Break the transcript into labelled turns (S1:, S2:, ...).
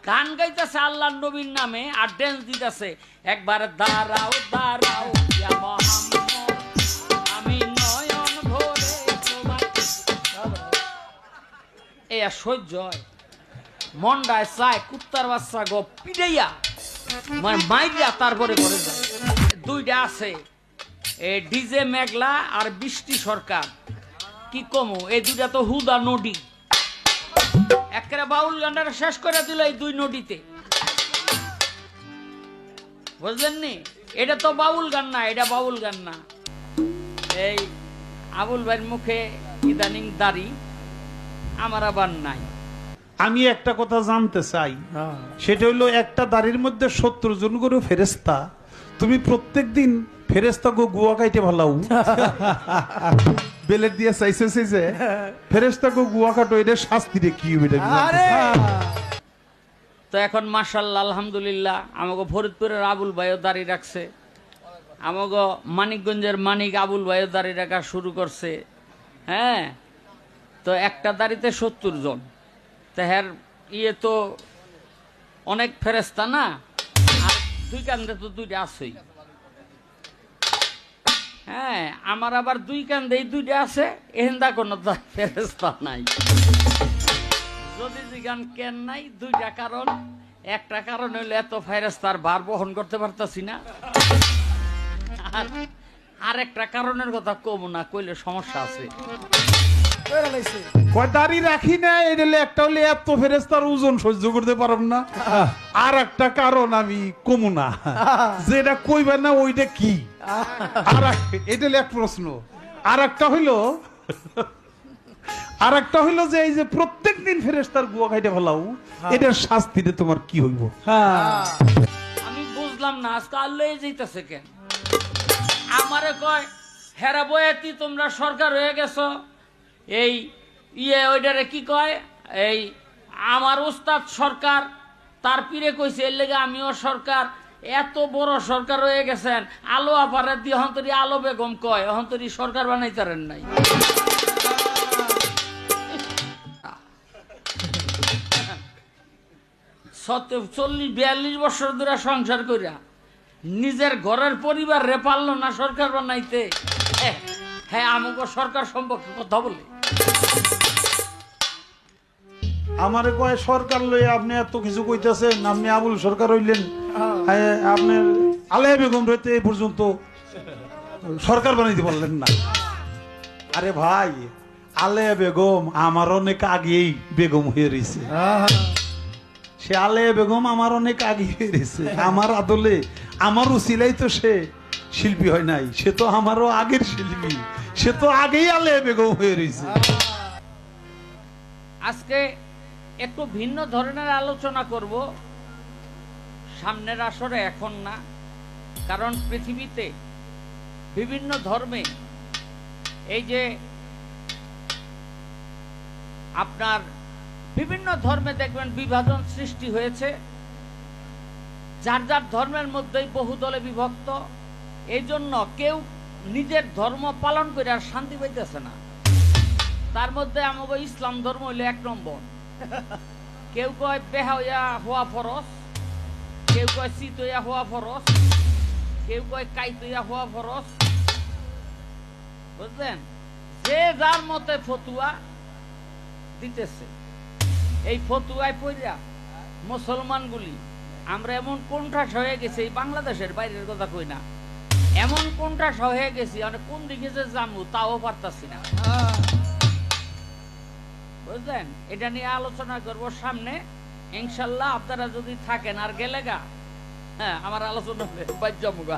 S1: গান গাইতেছে আল্লাহর নবীর নামে আর ড্যান্স দিতেছে, একবার দাঁড়াও দাঁড়াও ইয়া মুহাম্মদ, আমি নয়ন ভরে তোমার এই আর সহ্য হয়? মন্ডায় চায় কুত্তার বাচ্চা গো পিড়াইয়া মানে মাইরিয়া তারপরে করে যায়। দুইটা আছে, এই ডিজে মেঘলা আর বৃষ্টি সরকার, কি কমু এই দুইটা তো হুদা নদী, একেবারে বাউল গানটা শেষ করে দিল এই দুই নদীতে, বুঝলেন নি? এটা তো বাউল গান না, এটা বাউল গান না। এই আবুল ভাইয়ের মুখে ইদানিং দাড়ি, আমার আবার নাই।
S2: আমি একটা কথা জানতে চাই, সেটা হলো একটা দাড়ির মধ্যে 70 জন করে ফেরেস্তা, তুমি প্রত্যেকদিন ফেরেস্তা গো গুয়া খাইতে ভালাও বেলের দিয়ে চাইছে চাইছে ফেরেস্তা গো গুয়া কাটো, এটা শাস্তি রে কি হবে?
S1: তো এখন মাশাআল্লাহ আলহামদুলিল্লাহ আমাকে ফরিদপুরের আবুল ভাইও দাড়ি রাখছে, আমাকে মানিকগঞ্জের মানিক আবুল ভাইও দাড়ি রাখা শুরু করছে। হ্যাঁ, তো একটা দাড়িতে 70 জন, তো হ্যার ইয়ে তো অনেক ফেরেস্তা না, আর দুই কান্দে তো দুইটা আছেই। হ্যাঁ, আমার আবার দুই কান্দেই দুইটা আছে, এহেন্দা কোনো ফেরেস্তা নাই। যদি জিগান কেন নাই, দুইটা কারণ। একটা কারণ হইলো এত ফেরেস্তার ভার বহন করতে পারতাছি না, আর একটা কারণের কথা কম না কইলে সমস্যা আছে।
S2: দাড়ি রাখি না, এটা একটা হলে এত ফেরেস্তার ওজন সহ্য করতে পারব না, আর একটা কারণ আমি কমু না, যেটা কইবে না ওইটা কি? আর এটা এক প্রশ্ন। আর একটা হইলো যে এই যে প্রত্যেকদিন ফেরেস্তার গুয়া খাইতে ফেলাও, এটার শাস্তিতে তোমার কি হইব?
S1: আমি বুঝলাম না আজকে আল্লাহ যাইতেছে কেন? আমারে কয় হেরা বয়াতি তোমরা সরকার হয়ে গেছো, এই ইয়ে ওইটারে কি কয়, এই আমার ওস্তাদ সরকার, তার পীরে কইছে এর লেগে আমিও সরকার, এত বড় সরকার হয়ে গেছেন, আলো আপারে দিয়ে অন্তরি আলো বেগম কয় অন্তরি সরকার বানাইতারেন নাই। 40-42 বছর ধরে সংসার কইরা নিজের ঘরের পরিবার রে পারলো না সরকার বানাইতে। হ্যাঁ, আমাকে সরকার সম্পর্কে কথা বলে
S2: আমারে কয় সরকার লইয়া আপনি এত কিছু কইতেছেন, আপনি আবুল সরকার হইলেন, আপনার আলেয়া বেগম রইতে এই পর্যন্ত সরকার বানাইতে পারলেন না। আরে ভাই, আলেয়া বেগম আমার অনেক আগেই বেগম হয়ে রয়েছে, সে আলেয়া বেগম আমার অনেক আগে হয়ে রয়েছে, আমার আদলে আমার উসিলাই তো সে শিল্পী হয় নাই, সে তো আমারও আগের শিল্পী, সে তো আগেই আলেয়া বেগম হয়ে রয়েছে।
S1: আজকে একটু ভিন্ন ধরনের আলোচনা করব সামনের আসরে, এখন না, কারণ পৃথিবীতে বিভিন্ন ধর্মে এই যে আপনার বিভিন্ন ধর্মে দেখবেন বিভাজন সৃষ্টি হয়েছে, যার যার ধর্মের মধ্যেই বহু দলে বিভক্ত, এই জন্য কেউ নিজের ধর্ম পালন করে আর শান্তি পাইতেছে না। তার মধ্যে আমাকে ইসলাম ধর্ম হইলো 1 নম্বর। কেউ কয় বেহা হইয়া হওয়া ফরজ, কেউ কয় চিত হইয়া হওয়া ফরজ, কেউ কয় কাইত হইয়া হওয়া ফরজ, বুঝলেন? যে যার মতে ফতুয়া দিতেছে, এই ফতুয়ায় পড়িয়া মুসলমানগুলি আমরা এমন কোণঠাসা হয়ে গেছি, এই বাংলাদেশের বাইরের কথা কই না, এমন কোণঠাসা হয়ে গেছি, মানে কোন দিকে যে যাবো তাও পারতাছি না, বুঝলেন? এটা নিয়ে আলোচনা করব সামনে ইনশাল্লাহ, আপনারা যদি থাকেন আর গেলে গা, হ্যাঁ আমার আলোচনা বাজ্যমুগা।